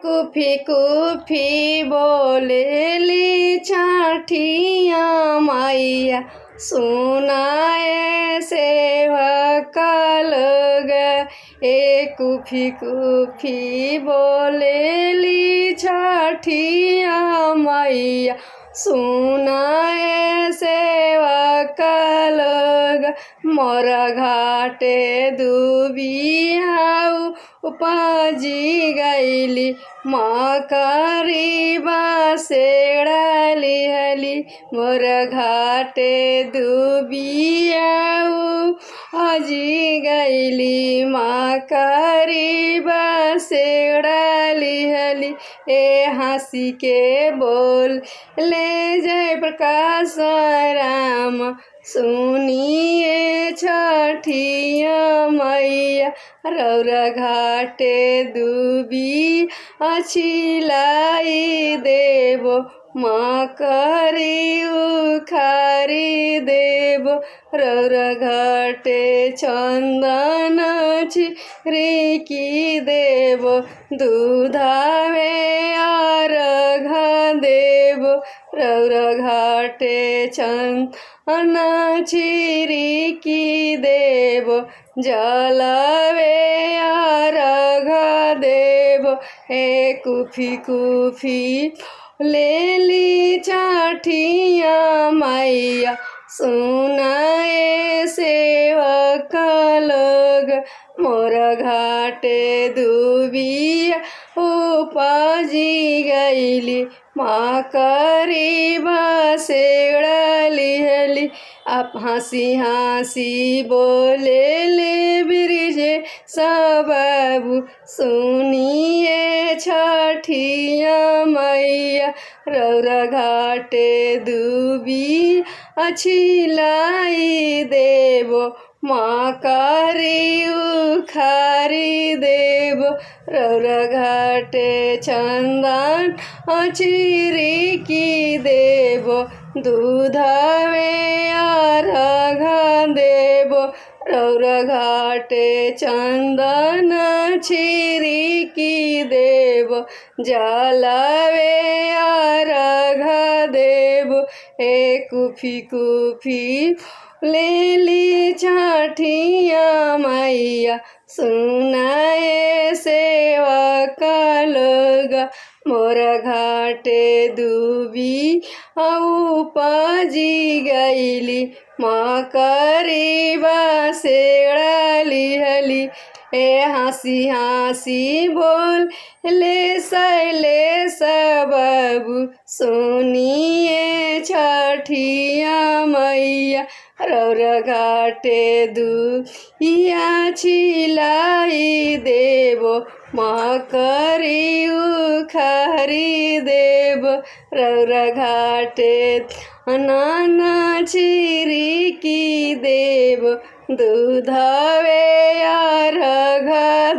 कुफी कुफी बोलेली छठिया मैया सुनाए सेवक लोग। कुफी कुफी बोलेली छठिया मैया सुनाए सेवक लोग। मोर घाटे दुबियाऊ उपजी गईली मकरी बासेड़ाली हली। मोर घाटे दुबियाऊ उपजी गईली मकरी बासेड़ाली हली। हंसी के बोल ले जय प्रकाश राम सुनिए छठिया मैया। रौरा घाटे दुबी छिलाई देबो मकरी उखारी देबो। रौरा घाटे चंदन छिड़की देबो दूधावे अर्घ देबो। रौरा घाटे चंदन छिड़की देबो जलवे अर्घ देबो। कुफी कुफी लेली छठिया मैया सुनाए सेवक लोग। मोर घाटे दुबिया उपजी गईली मकरी बासेड़ाली हली। आप हंसी हंसी बोले ले ब्रिजे सबबू सुनिए छठिया मैया। रौरा घाटे दुबी छिलाई देबो मकरी उखारी देबो। रौरा घाटे चंदन छिड़की देबो दूधावे अर्घ देबो। रौरा घाटे चंदन छिड़की देबो जलवे अर्घ देबो। कुफी कुफी लेली छठिया मैया सुनाए सेवक लोग। मोर घाटे दुबी उपजी गईली मकरी बासेड़ाली हली। हंसी हंसी बोल ले सैले सबबू सुनिए छठिया मैया। रौरा घाटे दुबिया छिलाई देबो मकरी उखारी देबो। रौरा घाटे नाना छिड़की देबो दूधावे अर्घ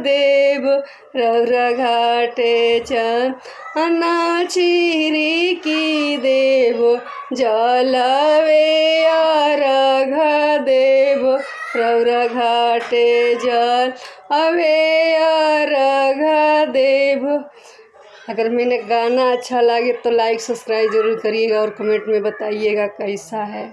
देबो। रौरा घाटे चंदन छिड़की देबो जलवे अर्घ देबो। रौरा घाटे जलवे अर्घ देबो। अगर मैंने गाना अच्छा लगे तो लाइक सब्सक्राइब जरूर करिएगा और कमेंट में बताइएगा कैसा है।